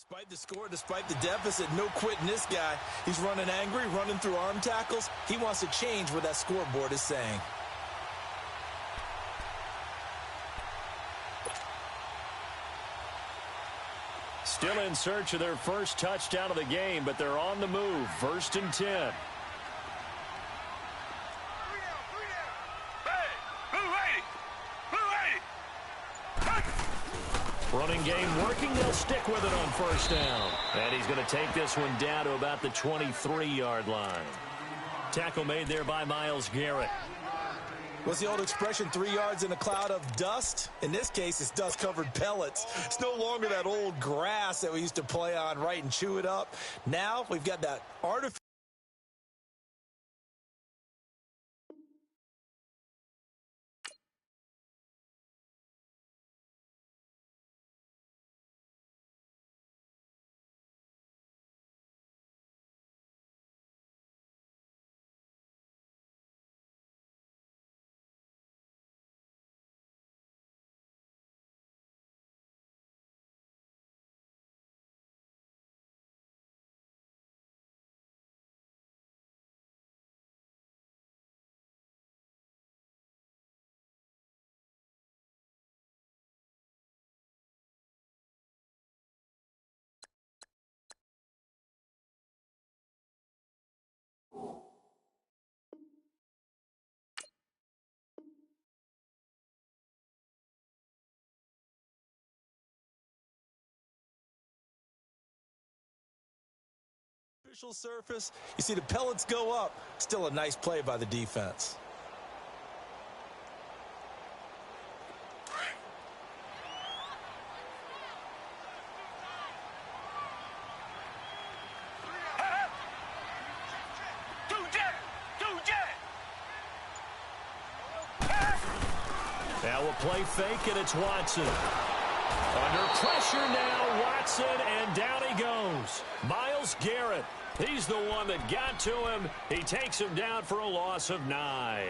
Despite the score, despite the deficit, no quitting this guy. He's running angry, running through arm tackles. He wants to change what that scoreboard is saying. Still in search of their first touchdown of the game, but they're on the move. 1st and 10. Running game working. They'll stick with it on 1st down. And he's going to take this one down to about the 23-yard line. Tackle made there by Myles Garrett. What's the old expression, 3 yards in a cloud of dust? In this case, it's dust-covered pellets. It's no longer that old grass that we used to play on, right, and chew it up. Now we've got that artificial. Surface, you see the pellets go up. Still a nice play by the defense. Now we'll play fake, and it's Watson. Under pressure now, Watson, and down he goes. Myles Garrett. He's the one that got to him. He takes him down for a loss of 9.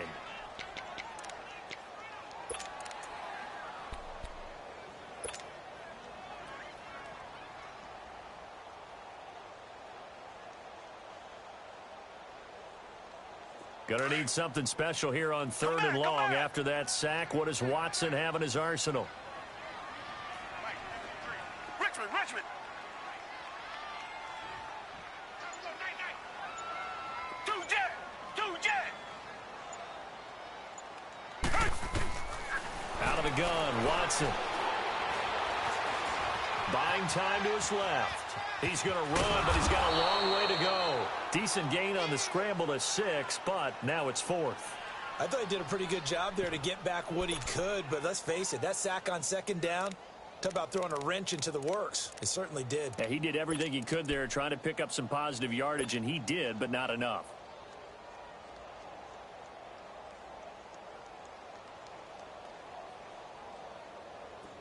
Gonna need something special here on 3rd and long. After that sack, what does Watson have in his arsenal? Richmond. Out of the gun, Watson. Buying time to his left. He's going to run, but he's got a long way to go. Decent gain on the scramble to 6, but now it's 4th. I thought he did a pretty good job there to get back what he could, but let's face it, that sack on 2nd down, talk about throwing a wrench into the works. It certainly did. Yeah, he did everything he could there trying to pick up some positive yardage, and he did, but not enough.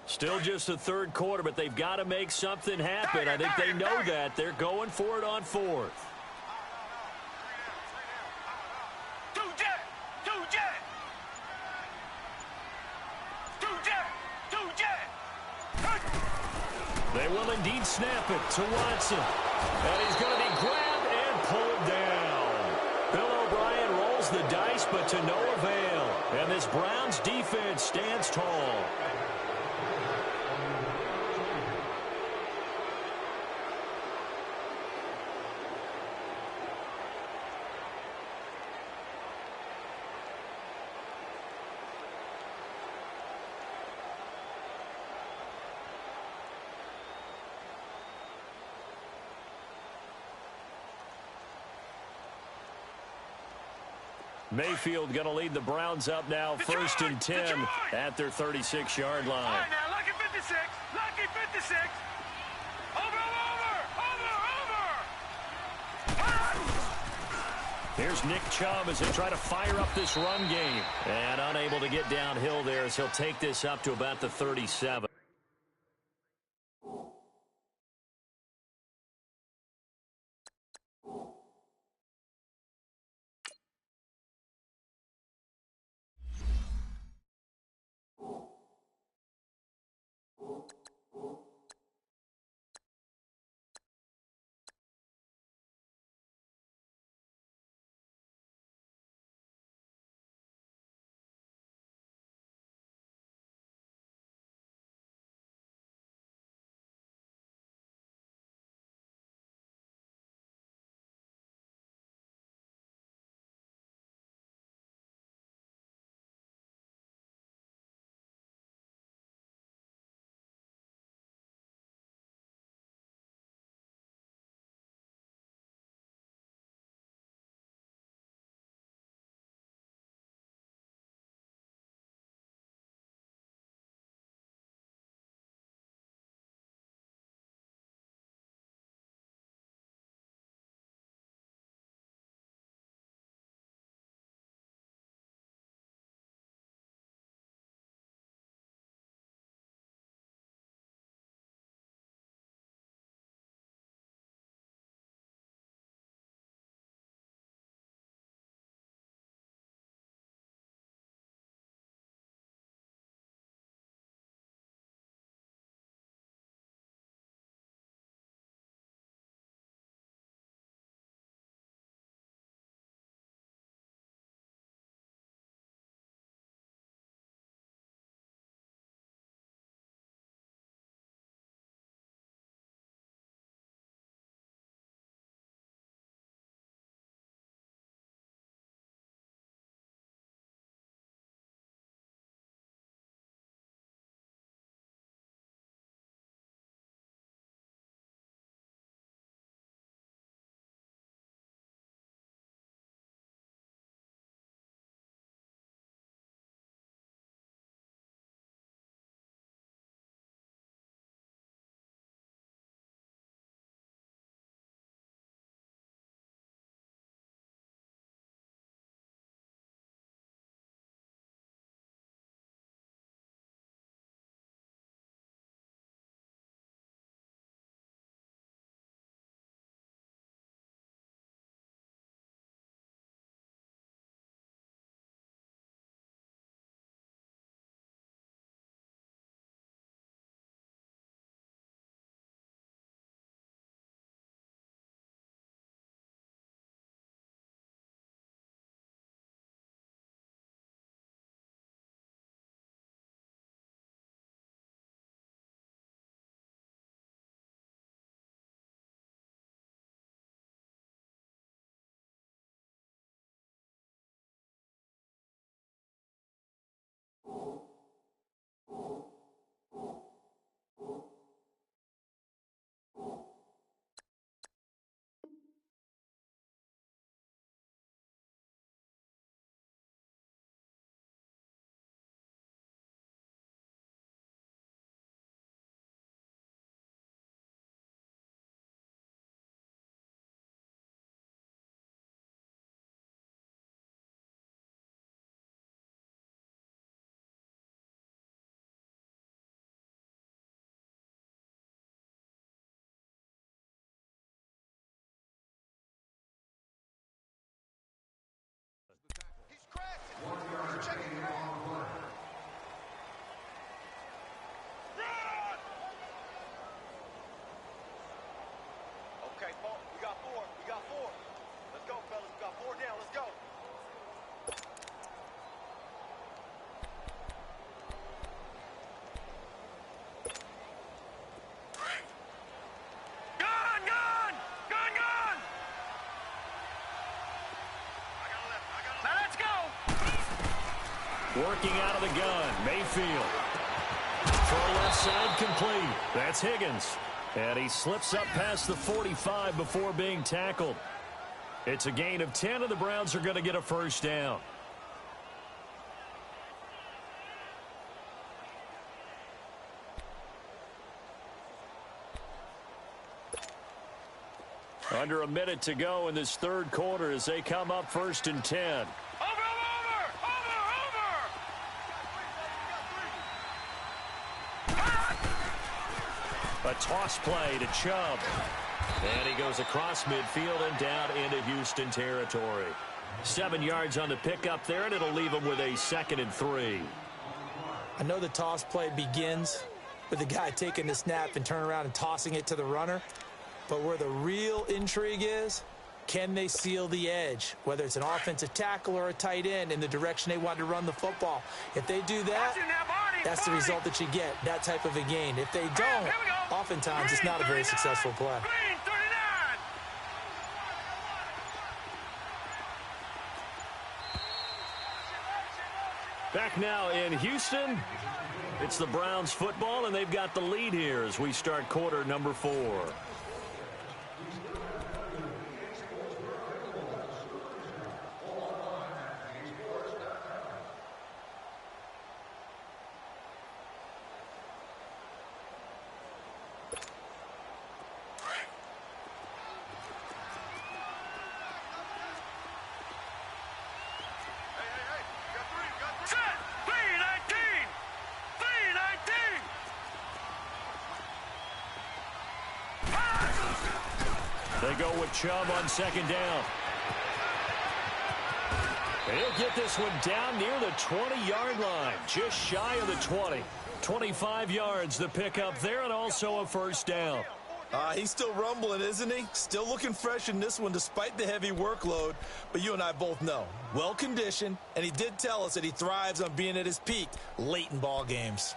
Still just the 3rd quarter, but they've got to make something happen. I think they know that. They're going for it on 4th. They will indeed snap it to Watson. And he's going to be grabbed and pulled down. Bill O'Brien rolls the dice, but to no avail. And this Browns defense stands tall. Mayfield going to lead the Browns up now, 1st and 10 at their 36-yard line. All right, now, lucky 56. Lucky 56. Over. Here's Nick Chubb as they try to fire up this run game. And unable to get downhill there as he'll take this up to about the 37. Working out of the gun, Mayfield. Throw left side complete. That's Higgins. And he slips up past the 45 before being tackled. It's a gain of 10, and the Browns are going to get a first down. Under a minute to go in this third quarter as they come up 1st and 10. A toss play to Chubb. And he goes across midfield and down into Houston territory. 7 yards on the pickup there, and it'll leave him with a 2nd and 3. I know the toss play begins with the guy taking the snap and turning around and tossing it to the runner. But where the real intrigue is, can they seal the edge, whether it's an offensive tackle or a tight end, in the direction they want to run the football? If they do that, that's the result that you get, that type of a gain. If they don't, oftentimes it's not a very successful play. Back now in Houston, it's the Browns football, and they've got the lead here as we start quarter number 4. They go with Chubb on 2nd down. He'll get this one down near the 20-yard line, just shy of the 20. 25 yards the pickup there, and also a first down. He's still rumbling, isn't he? Still looking fresh in this one despite the heavy workload. But you and I both know, well-conditioned, and he did tell us that he thrives on being at his peak late in ball games.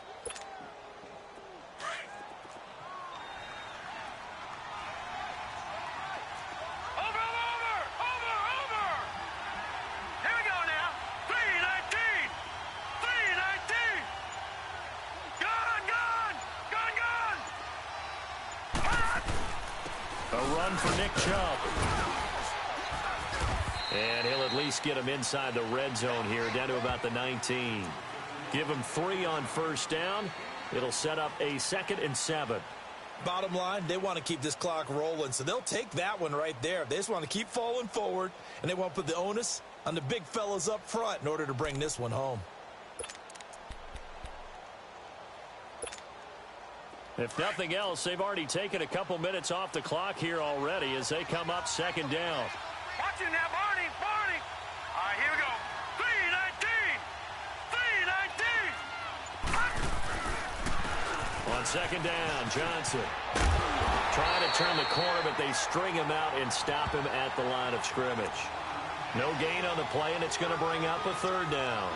For Nick Chubb. And he'll at least get him inside the red zone here, down to about the 19. Give him 3 on first down. It'll set up a 2nd and 7. Bottom line, they want to keep this clock rolling, so they'll take that one right there. They just want to keep falling forward, and they want to put the onus on the big fellas up front in order to bring this one home. If nothing else, they've already taken a couple minutes off the clock here already as they come up 2nd down. Watch it now, Barney, Barney. All right, here we go. 3-19. 3-19. On 2nd down, Johnson. Trying to turn the corner, but they string him out and stop him at the line of scrimmage. No gain on the play, and it's going to bring up a 3rd down.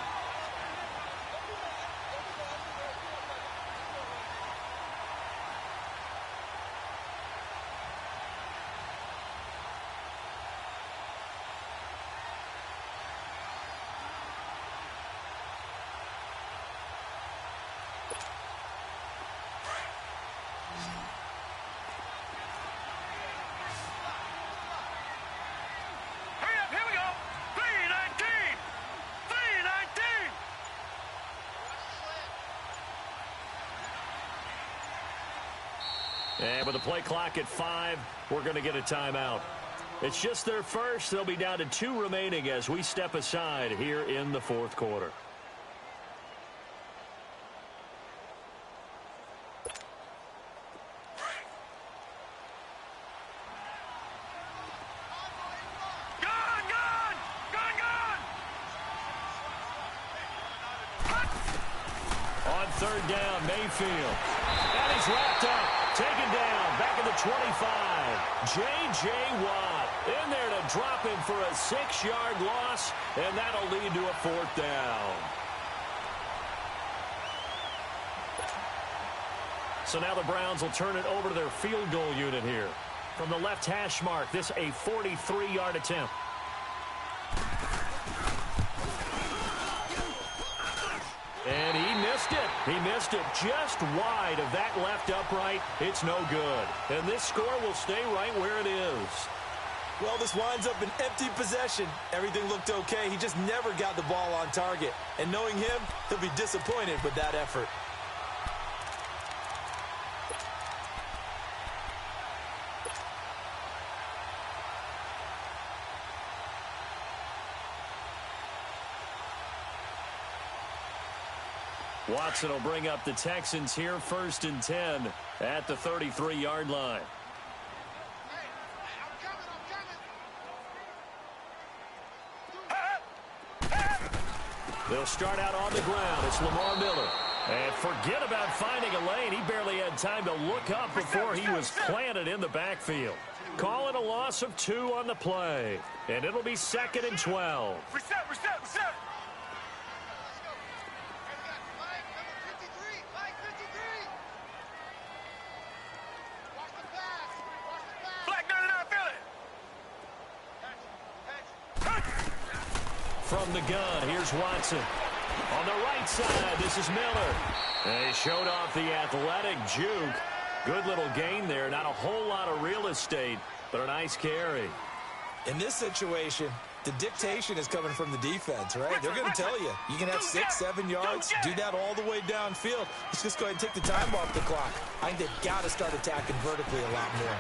And with the play clock at 5, we're going to get a timeout. It's just their first. They'll be down to 2 remaining as we step aside here in the 4th quarter. On 3rd down, Mayfield. And he's wrapped up. Taken down, back at the 25. J.J. Watt in there to drop him for a 6-yard loss, and that'll lead to a 4th down. So now the Browns will turn it over to their field goal unit here. From the left hash mark, this a 43-yard attempt. He missed it just wide of that left upright. It's no good. And this score will stay right where it is. Well, this winds up an empty possession. Everything looked okay. He just never got the ball on target. And knowing him, he'll be disappointed with that effort. Watson will bring up the Texans here 1st and 10 at the 33-yard line. They'll start out on the ground. It's Lamar Miller. And forget about finding a lane. He barely had time to look up before he was planted in the backfield. Call it a loss of 2 on the play. And it'll be 2nd and 12. Reset. From the gun, here's Watson. On the right side, this is Miller. And he showed off the athletic juke. Good little gain there. Not a whole lot of real estate, but a nice carry. In this situation, the dictation is coming from the defense, right? They're going to tell you, you can have 6, 7 yards, do that all the way downfield. Let's just go ahead and take the time off the clock. I think they've got to start attacking vertically a lot more.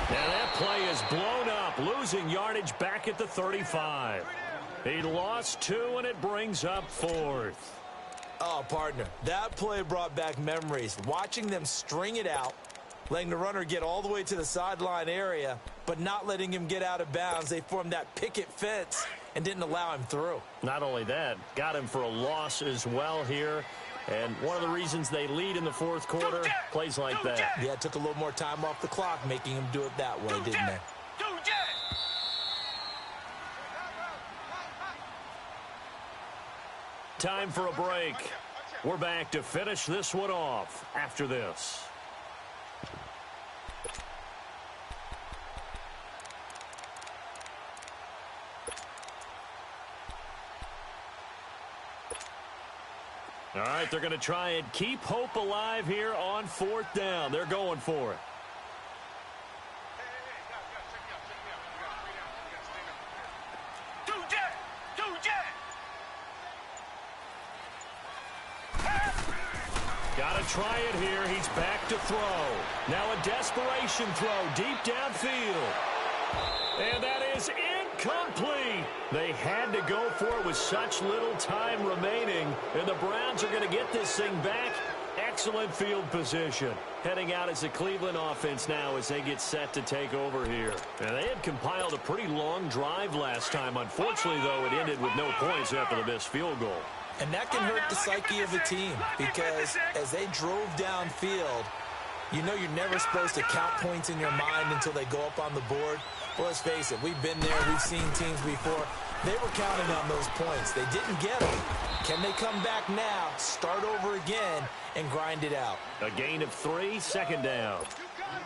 And that play is blown up, losing yardage back at the 35. He lost 2, and it brings up 4th. Oh, partner, that play brought back memories. Watching them string it out, letting the runner get all the way to the sideline area, but not letting him get out of bounds. They formed that picket fence and didn't allow him through. Not only that, got him for a loss as well here. And one of the reasons they lead in the 4th quarter, plays like that. Yeah, it took a little more time off the clock, making him do it that way, didn't they? Time for a break. We're back to finish this one off after this. All right, they're going to try and keep hope alive here on 4th down. They're going for it. Got to try it here. He's back to throw. Now a desperation throw deep downfield. And that is incomplete. They had to go for it with such little time remaining. And the Browns are going to get this thing back. Excellent field position. Heading out as the Cleveland offense now as they get set to take over here. And they had compiled a pretty long drive last time. Unfortunately, though, it ended with no points after the missed field goal. And that can hurt the psyche of a team because as they drove downfield, you know you're never supposed to count points in your mind until they go up on the board. Well, let's face it, we've been there. We've seen teams before. They were counting on those points. They didn't get them. Can they come back now, start over again, and grind it out? A gain of 3, 2nd down.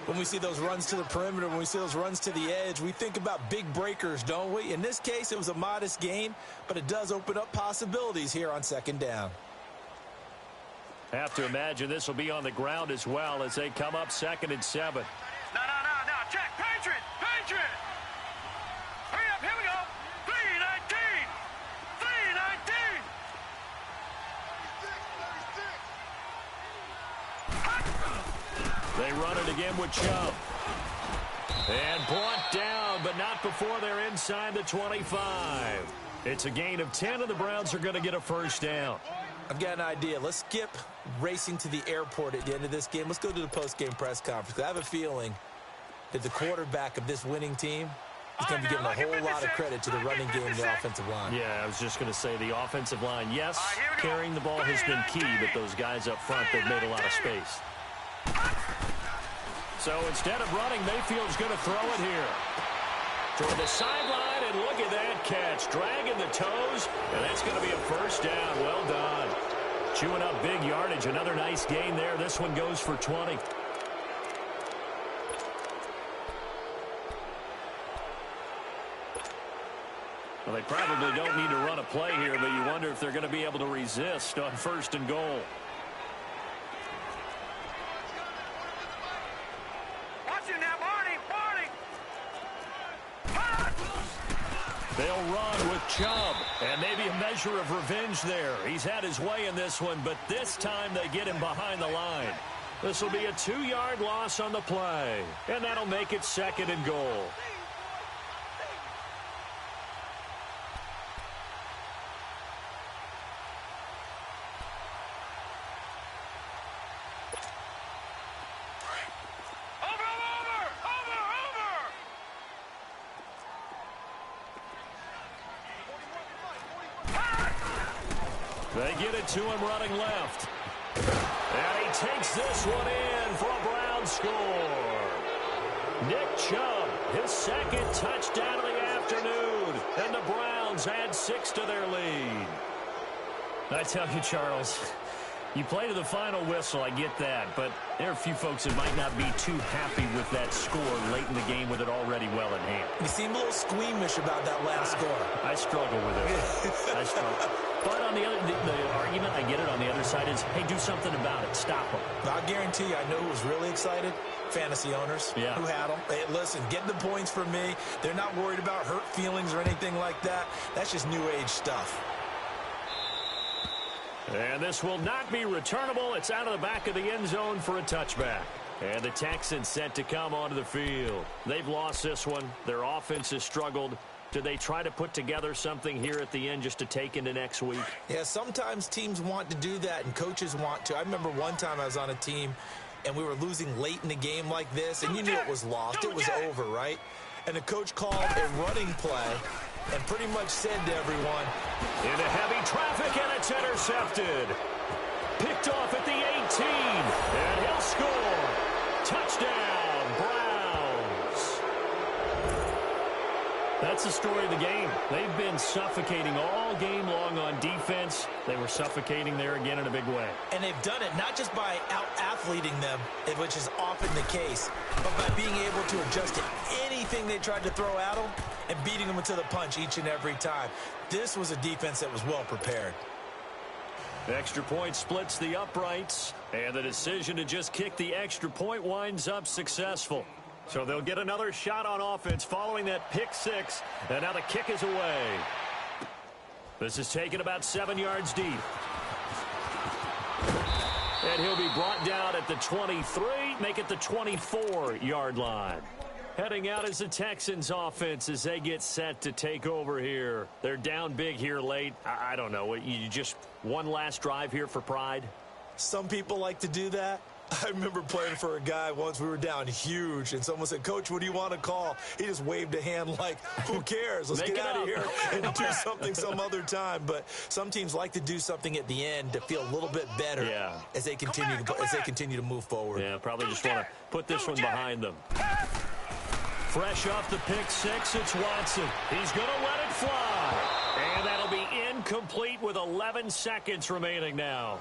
When we see those runs to the perimeter, when we see those runs to the edge, we think about big breakers, don't we? In this case, it was a modest gain, but it does open up possibilities here on 2nd down. Have to imagine this will be on the ground as well as they come up 2nd and 7. No. Check. Patriot. Hurry up. Here we go. 3-19. They run it again with Chubb. And brought down, but not before they're inside the 25. It's a gain of 10, and the Browns are going to get a 1st down. I've got an idea. Let's skip racing to the airport at the end of this game. Let's go to the post-game press conference. I have a feeling that the quarterback of this winning team is going to be given a whole lot of credit to the running game and the offensive line. Yeah, I was just going to say the offensive line, yes, carrying the ball has been key, but those guys up front, they've made a lot of space. So instead of running, Mayfield's going to throw it here. Toward the sideline, and look at that catch. Dragging the toes, and that's going to be a 1st down. Well done. Chewing up big yardage. Another nice gain there. This one goes for 20. Well, they probably don't need to run a play here, but you wonder if they're going to be able to resist on 1st and goal. Chubb. And maybe a measure of revenge there. He's had his way in this one, but this time they get him behind the line. This will be a 2-yard loss on the play. And that'll make it 2nd and goal. They get it to him running left. And he takes this one in for a Brown score. Nick Chubb, his 2nd touchdown of the afternoon. And the Browns add 6 to their lead. I tell you, Charles, you play to the final whistle, I get that. But there are a few folks that might not be too happy with that score late in the game with it already well in hand. You seem a little squeamish about that last score. I struggle with it. I struggle. But on the argument, I get it, on the other side is, hey, do something about it. Stop them. I guarantee you, I know who was really excited. Fantasy owners who had them. Hey, listen, getting the points for me. They're not worried about hurt feelings or anything like that. That's just new age stuff. And this will not be returnable. It's out of the back of the end zone for a touchback. And the Texans set to come onto the field. They've lost this one. Their offense has struggled. Do they try to put together something here at the end just to take into next week? Yeah, sometimes teams want to do that and coaches want to. I remember one time I was on a team and we were losing late in the game like this, and you knew it was lost. It was over, right? And the coach called a running play and pretty much said to everyone, into heavy traffic, and it's intercepted. Picked off at the 18, and he'll score. Touchdown, Browns. That's the story of the game. They've been suffocating all game long on defense. They were suffocating there again in a big way. And they've done it not just by out-athleting them, which is often the case, but by being able to adjust to anything they tried to throw at them and beating them to the punch each and every time. This was a defense that was well prepared. The extra point splits the uprights, and the decision to just kick the extra point winds up successful. So they'll get another shot on offense following that pick 6, and now the kick is away. This is taken about 7 yards deep. And he'll be brought down at the 23, make it the 24-yard line. Heading out is the Texans offense as they get set to take over here. They're down big here late. I don't know. You just one last drive here for pride? Some people like to do that. I remember playing for a guy once. We were down huge, and someone said, "Coach, what do you want to call?" He just waved a hand like, who cares? Let's get out of here and do something some other time. But some teams like to do something at the end to feel a little bit better as they continue to move forward. Yeah, probably just want to put this one behind them. Fresh off the pick 6, it's Watson. He's going to let it fly. And that'll be incomplete with 11 seconds remaining now.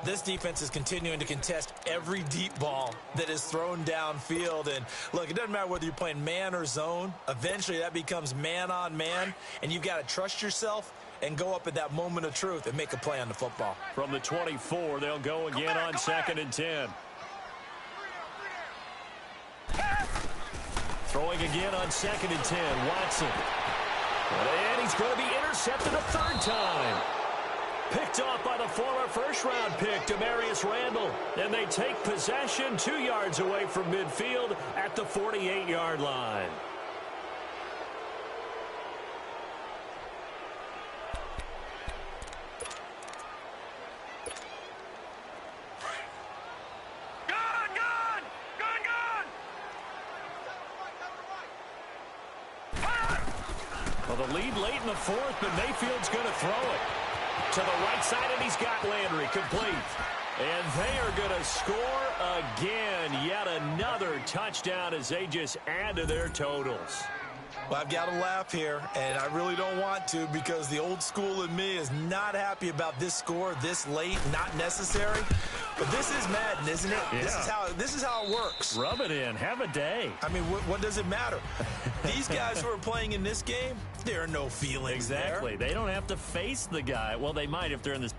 This defense is continuing to contest every deep ball that is thrown downfield. And, look, it doesn't matter whether you're playing man or zone. Eventually that becomes man on man, and you've got to trust yourself and go up at that moment of truth and make a play on the football. From the 24, they'll go again on 2nd and 10. Throwing again on 2nd and 10, Watson. And he's going to be intercepted a 3rd time. Picked off by the former first-round pick, Demarius Randall. And they take possession 2 yards away from midfield at the 48-yard line. Well, the lead late in the 4th, but Mayfield's going to throw it to the right side, and he's got Landry complete. And they are going to score again. Yet another touchdown as they just add to their totals. Well, I've got to laugh here, and I really don't want to because the old school in me is not happy about this score this late, not necessary. But this is Madden, isn't it? Yeah. This is how it works. Rub it in. Have a day. I mean, what does it matter? These guys who are playing in this game, there are no feelings Exactly. there. They don't have to face the guy. Well, they might if they're in this.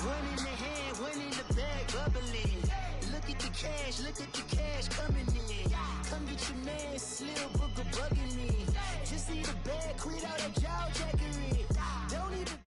One in the hand, one in the bag, bubbling. Look at the cash coming in. Come get your man, Slim Booker bugging me. Just need a bag, quit all that jaw jackery. Don't even